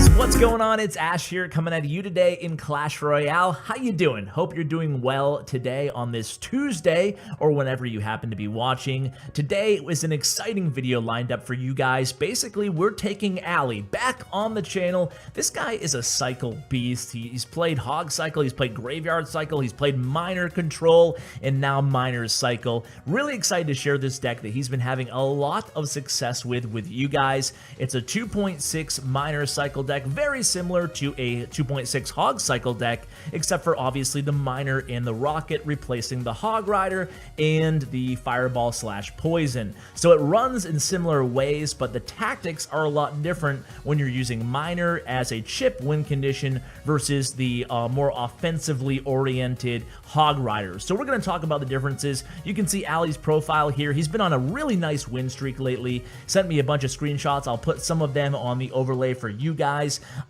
guys, what's going on? It's Ash here coming at you today in Clash Royale. How you doing? Hope you're doing well today on this Tuesday or whenever you happen to be watching. Today is an exciting video lined up for you guys. Basically, we're taking Ali back on the channel. This guy is a cycle beast. He's played Hog Cycle, he's played Graveyard Cycle, he's played Miner Control, and now Miner's Cycle. Really excited to share this deck that he's been having a lot of success with you guys. It's a 2.6 Miner Cycle deck, very similar to a 2.6 Hog Cycle deck, except for obviously the Miner and the Rocket replacing the Hog Rider and the Fireball / Poison. So it runs in similar ways, but the tactics are a lot different when you're using Miner as a chip win condition versus the more offensively oriented Hog Riders. So we're going to talk about the differences. You can see Ali's profile here. He's been on a really nice win streak lately. Sent me a bunch of screenshots. I'll put some of them on the overlay for you guys.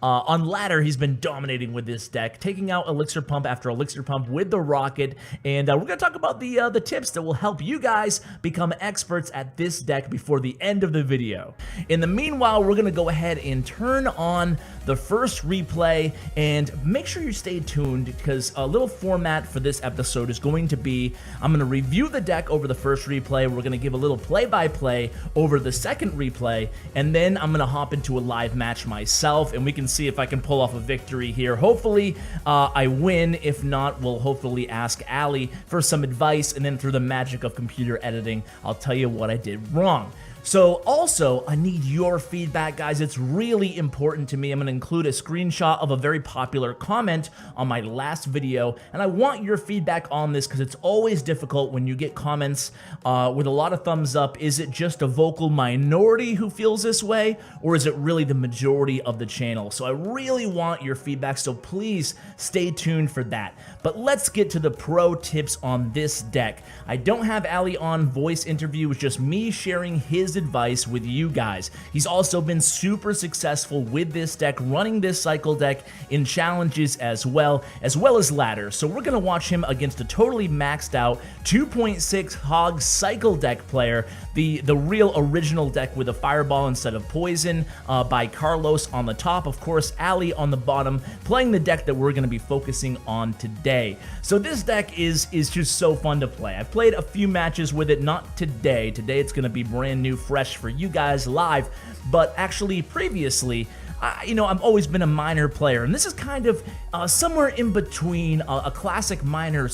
On ladder, he's been dominating with this deck, taking out Elixir Pump after Elixir Pump with the Rocket, and we're going to talk about the tips that will help you guys become experts at this deck before the end of the video. In the meanwhile, we're going to go ahead and turn on the first replay, and make sure you stay tuned because a little format for this episode is going to be, I'm going to review the deck over the first replay, we're going to give a little play-by-play over the second replay, and then I'm going to hop into a live match myself, and we can see if I can pull off a victory here. Hopefully, I win. If not, we'll hopefully ask Ali for some advice, and then through the magic of computer editing, I'll tell you what I did wrong. So also, I need your feedback, guys. It's really important to me. I'm going to include a screenshot of a very popular comment on my last video, and I want your feedback on this because it's always difficult when you get comments with a lot of thumbs up. Is it just a vocal minority who feels this way, or is it really the majority of the channel? So I really want your feedback, so please stay tuned for that. But let's get to the pro tips on this deck. I don't have Ali on voice interview. It's just me sharing his advice with you guys. He's also been super successful with this deck, running this cycle deck in challenges as well as ladder. So we're going to watch him against a totally maxed out 2.6 Hog Cycle deck player, the real original deck with a Fireball instead of Poison by Carlos on the top, of course Ali on the bottom, playing the deck that we're going to be focusing on today. So this deck is just so fun to play. I've played a few matches with it, not today. Today it's going to be brand new, fresh for you guys live, but actually previously, you know, I've always been a Miner player, and this is kind of somewhere in between a classic Miner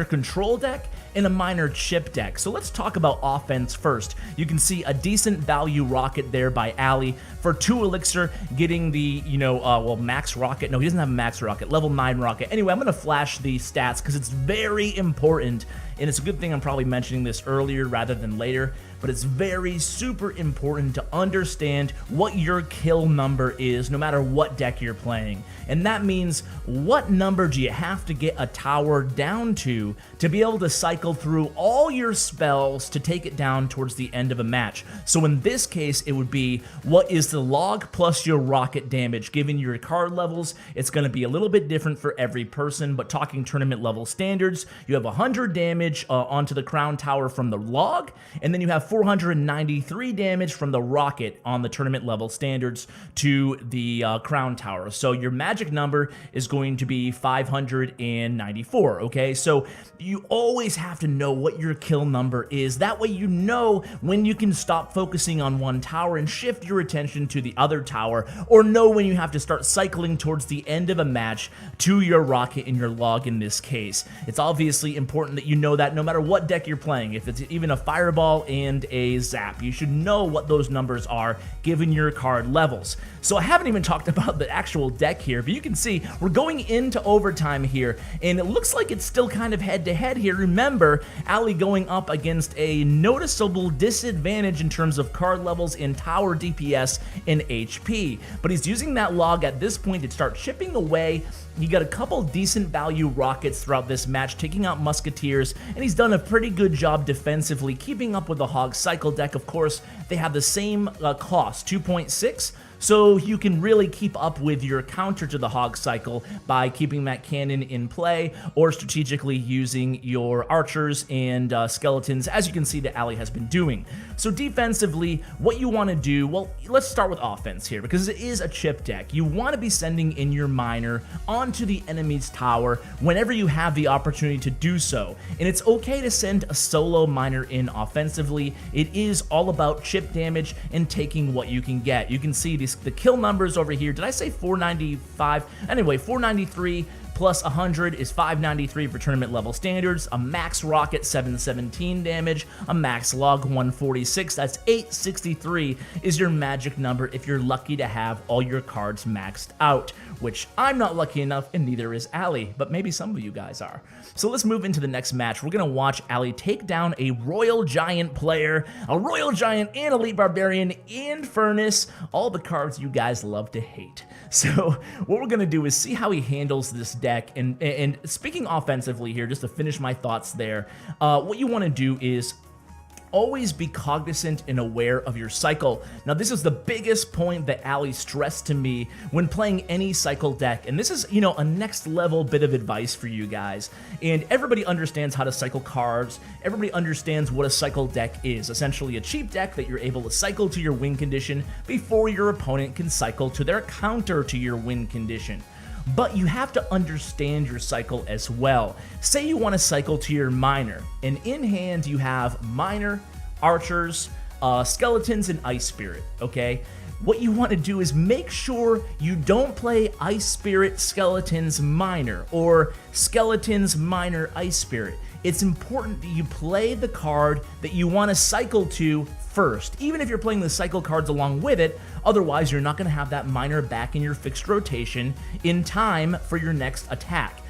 Control deck and a Miner chip deck. So let's talk about offense first. You can see a decent value Rocket there by Ali for 2 Elixir, getting the, you know, well, max Rocket. No, he doesn't have a max Rocket, level 9 Rocket. Anyway, I'm going to flash the stats because it's very important, and it's a good thing I'm probably mentioning this earlier rather than later, but it's very super important to understand what your kill number is no matter what deck you're playing. And that means what number do you have to get a tower down to be able to cycle through all your spells to take it down towards the end of a match. So in this case, it would be what is the log plus your Rocket damage. Given your card levels, it's going to be a little bit different for every person, but talking tournament level standards, you have 100 damage onto the crown tower from the log, and then you have 493 damage from the Rocket on the tournament level standards to the crown tower. So your magic number is going to be 594, okay? So you always have to know what your kill number is. That way you know when you can stop focusing on one tower and shift your attention to the other tower, or know when you have to start cycling towards the end of a match to your Rocket and your log in this case. It's obviously important that you know that no matter what deck you're playing. If it's even a Fireball and a Zap, you should know what those numbers are given your card levels. So I haven't even talked about the actual deck here, but you can see we're going into overtime here, and it looks like it's still kind of head-to-head here. Remember, Ali going up against a noticeable disadvantage in terms of card levels in tower DPS and HP, but he's using that log at this point to start chipping away. He got a couple decent value Rockets throughout this match, taking out Musketeers, and he's done a pretty good job defensively, keeping up with the Hog Cycle deck. Of course, they have the same cost, 2.6, So you can really keep up with your counter to the hog cycle by keeping that cannon in play or strategically using your archers and skeletons, as you can see that Ali has been doing. So defensively, what you want to do, well, let's start with offense here because it is a chip deck. You want to be sending in your miner onto the enemy's tower whenever you have the opportunity to do so. And it's okay to send a solo miner in offensively. It is all about chip damage and taking what you can get. You can see the kill numbers over here. Did I say 495? Anyway, 493 plus 100 is 593 for tournament level standards, a max rocket 717 damage, a max log 146, that's 863 is your magic number if you're lucky to have all your cards maxed out, which I'm not lucky enough and neither is Ali, but maybe some of you guys are. So let's move into the next match. We're gonna watch Ali take down a Royal Giant player, a Royal Giant and Elite Barbarian and Furnace, all the cards you guys love to hate. So what we're gonna do is see how he handles this deck, and speaking offensively here, just to finish my thoughts there, what you want to do is always be cognizant and aware of your cycle. Now, this is the biggest point that Ali stressed to me when playing any cycle deck, and this is, you know, a next level bit of advice for you guys. And everybody understands how to cycle cards. Everybody understands what a cycle deck is. Essentially a cheap deck that you're able to cycle to your win condition before your opponent can cycle to their counter to your win condition. But you have to understand your cycle as well. Say you want to cycle to your miner, and in hand you have miner, archers, skeletons, and ice spirit, okay? What you want to do is make sure you don't play ice spirit, skeletons, miner, or skeletons, miner, ice spirit. It's important that you play the card that you want to cycle to first, even if you're playing the cycle cards along with it. Otherwise, you're not going to have that miner back in your fixed rotation in time for your next attack.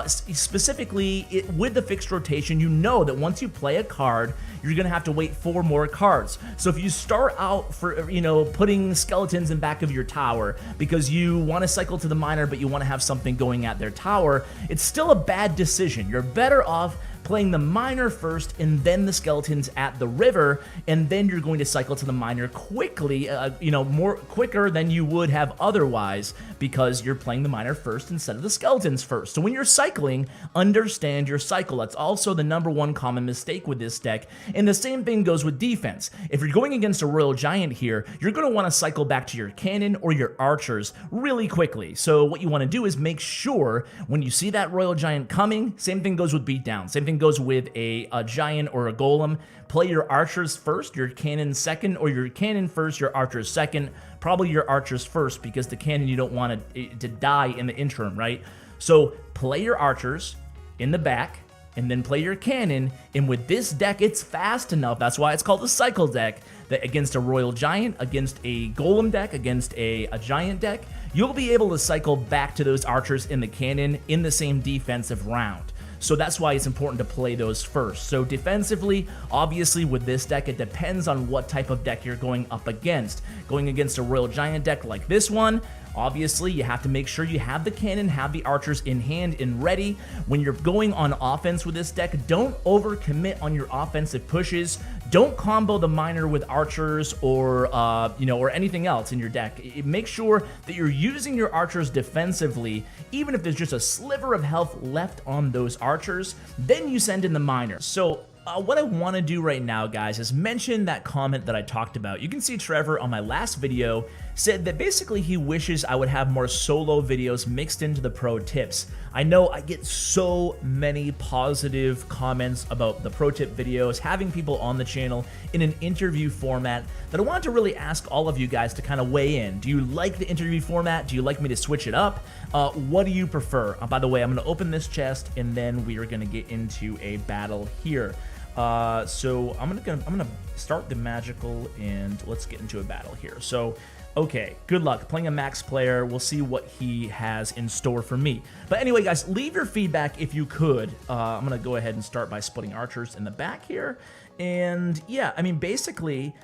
Specifically, with the fixed rotation, you know that once you play a card, you're going to have to wait 4 more cards. So if you start out for, you know, putting skeletons in back of your tower because you want to cycle to the miner, but you want to have something going at their tower, it's still a bad decision. You're better off playing the miner first and then the skeletons at the river, and then you're going to cycle to the miner quickly, you know, more quicker than you would have otherwise because you're playing the miner first instead of the skeletons first. So when you're cycling, understand your cycle. That's also the #1 common mistake with this deck, and the same thing goes with defense. If you're going against a Royal Giant here, you're going to want to cycle back to your cannon or your archers really quickly. So what you want to do is make sure when you see that Royal Giant coming, same thing goes with beatdown, same thing goes with a giant or a golem. Play your archers first, your cannon second, or your cannon first, your archers second. Probably your archers first because the cannon you don't want to die in the interim, right? So play your archers in the back and then play your cannon. And with this deck, it's fast enough. That's why it's called a cycle deck, that against a Royal Giant, against a golem deck, against a giant deck, you'll be able to cycle back to those archers in the cannon in the same defensive round. So that's why it's important to play those first. So defensively, obviously with this deck, it depends on what type of deck you're going up against. Going against a Royal Giant deck like this one, obviously you have to make sure you have the cannon, have the archers in hand and ready. When you're going on offense with this deck, don't overcommit on your offensive pushes. Don't combo the miner with archers or or anything else in your deck. Make sure that you're using your archers defensively, even if there's just a sliver of health left on those archers. Then you send in the miner. So what I want to do right now, guys, is mention that comment that I talked about. You can see Trevor on my last video said that basically he wishes I would have more solo videos mixed into the pro tips. I know I get so many positive comments about the pro tip videos, having people on the channel in an interview format, that I wanted to really ask all of you guys to kind of weigh in. Do you like the interview format? Do you like me to switch it up? What do you prefer? By the way, I'm going to open this chest and then we are going to get into a battle here. So I'm gonna start the magical and let's get into a battle here. So okay, good luck playing a max player. We'll see what he has in store for me. But anyway, guys, leave your feedback if you could. I'm gonna go ahead and start by splitting archers in the back here. And yeah, I mean, basically,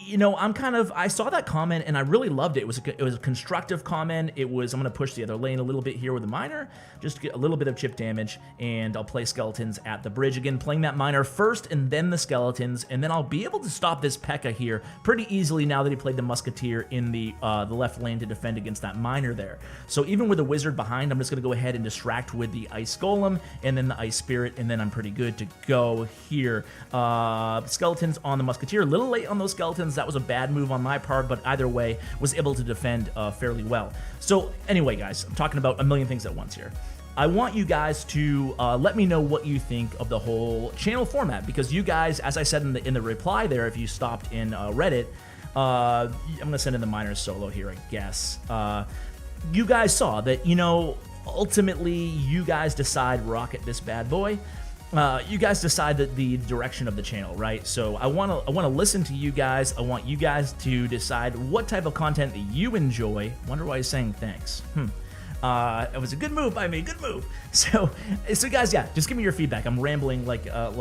You know, I saw that comment and I really loved it. It was a constructive comment. I'm going to push the other lane a little bit here with the miner, just to get a little bit of chip damage, and I'll play skeletons at the bridge. Again, playing that miner first and then the skeletons, and then I'll be able to stop this P.E.K.K.A here pretty easily now that he played the musketeer in the left lane to defend against that miner there. So even with the wizard behind, I'm just going to go ahead and distract with the ice golem and then the ice spirit, and then I'm pretty good to go here. Skeletons on the musketeer, a little late on those skeletons. That was a bad move on my part, but either way, was able to defend fairly well. So anyway, guys, I'm talking about a million things at once here. I want you guys to let me know what you think of the whole channel format, because you guys, as I said in the reply there, if you stopped in Reddit, I'm gonna send in the miners solo here, I guess. You guys saw that, you know, ultimately you guys decide rocket this bad boy. You guys decide the direction of the channel, right? So I want to listen to you guys. I want you guys to decide what type of content that you enjoy. Wonder why he's saying thanks. It was a good move by me, good move. So guys, yeah, just give me your feedback. I'm rambling like a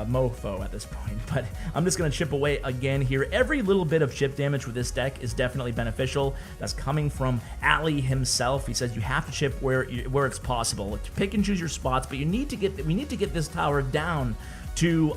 mofo at this point, but I'm just gonna chip away again here. Every little bit of chip damage with this deck is definitely beneficial. That's coming from Ali himself. He says you have to chip where it's possible. Pick and choose your spots, but we need to get this tower down to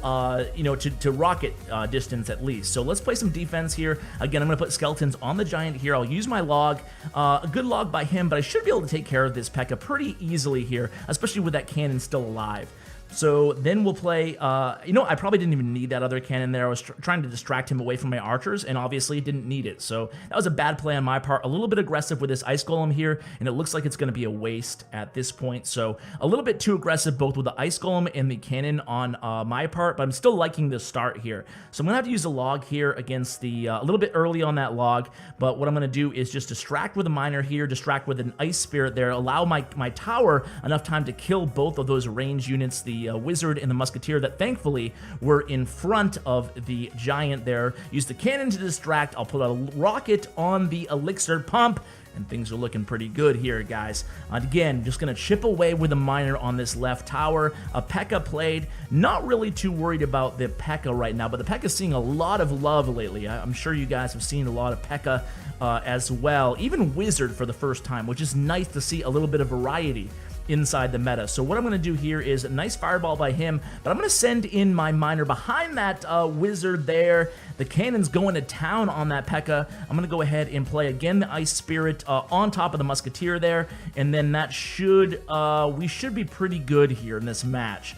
to rocket distance at least. So let's play some defense here. Again, I'm gonna put skeletons on the giant here. I'll use my log, a good log by him, but I should be able to take care of this P.E.K.K.A pretty easily here, especially with that cannon still alive. So then we'll play, I probably didn't even need that other cannon there. I was trying to distract him away from my archers, and obviously didn't need it. So that was a bad play on my part. A little bit aggressive with this ice golem here, and it looks like it's going to be a waste at this point. So a little bit too aggressive both with the ice golem and the cannon on my part, but I'm still liking the start here. So I'm going to have to use a log here against the, a little bit early on that log, but what I'm going to do is just distract with a miner here, distract with an ice spirit there, allow my tower enough time to kill both of those range units, the wizard and the musketeer that thankfully were in front of the giant there. Use the cannon to distract. I'll put a rocket on the elixir pump, and things are looking pretty good here, guys. Again, just gonna chip away with a miner on this left tower. A P.E.K.K.A played. Not really too worried about the P.E.K.K.A right now, but the P.E.K.K.A is seeing a lot of love lately. I'm sure you guys have seen a lot of P.E.K.K.A as well. Even wizard for the first time, which is nice to see a little bit of variety inside the meta. So what I'm going to do here is a nice fireball by him, but I'm going to send in my miner behind that wizard there. The cannon's going to town on that P.E.K.K.A. I'm going to go ahead and play again the ice spirit on top of the musketeer there, and then that should we should be pretty good here in this match.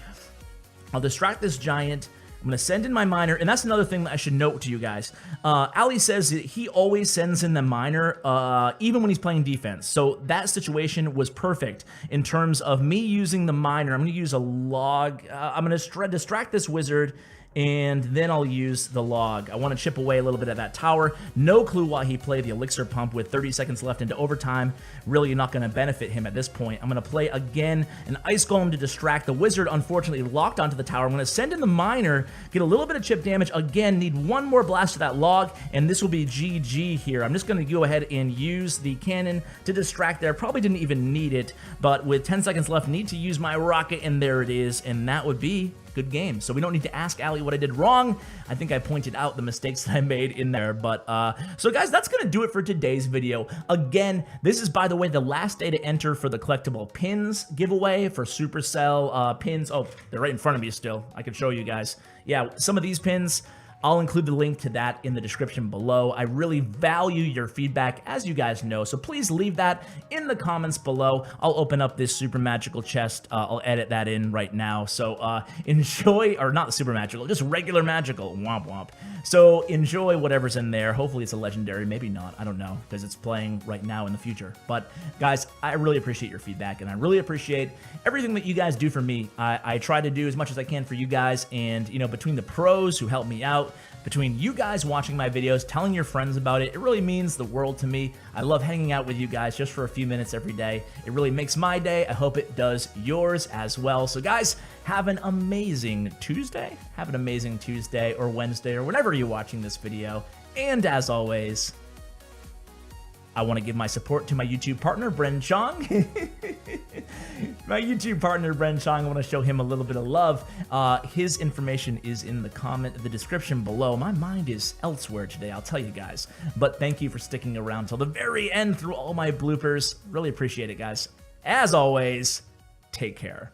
I'll distract this giant. I'm going to send in my miner, and that's another thing that I should note to you guys. Ali says that he always sends in the miner, even when he's playing defense. So that situation was perfect in terms of me using the miner. I'm going to use a log. I'm going to distract this wizard, and then I'll use the log. I want to chip away a little bit at that tower. No clue why he played the elixir pump with 30 seconds left into overtime. Really not going to benefit him at this point. I'm going to play again an ice golem to distract the wizard. Unfortunately locked onto the tower. I'm going to send in the miner, get a little bit of chip damage. Again, need one more blast to that log, and this will be GG here. I'm just going to go ahead and use the cannon to distract there. Probably didn't even need it, but with 10 seconds left, need to use my rocket, and there it is, and that would be good game. So we don't need to ask Ali what I did wrong. I think I pointed out the mistakes that I made in there. But so guys, that's gonna do it for today's video. Again, this is, by the way, the last day to enter for the collectible pins giveaway for Supercell pins. Oh, they're right in front of me still. I can show you guys. Yeah, some of these pins, I'll include the link to that in the description below. I really value your feedback, as you guys know, so please leave that in the comments below. I'll open up this super magical chest. I'll edit that in right now. So enjoy, or not super magical, just regular magical. Womp womp. So enjoy whatever's in there. Hopefully it's a legendary, maybe not. I don't know, because it's playing right now in the future. But guys, I really appreciate your feedback, and I really appreciate everything that you guys do for me. I try to do as much as I can for you guys, and you know, between the pros who help me out, between you guys watching my videos, telling your friends about it, it really means the world to me. I love hanging out with you guys just for a few minutes every day. It really makes my day. I hope it does yours as well. So guys, have an amazing Tuesday. Have an amazing Tuesday or Wednesday or whenever you're watching this video. And as always, I want to give my support to my YouTube partner, Bren Chong. My YouTube partner, Bren Chong, I want to show him a little bit of love. His information is in the description below. My mind is elsewhere today, I'll tell you guys. But thank you for sticking around till the very end through all my bloopers. Really appreciate it, guys. As always, take care.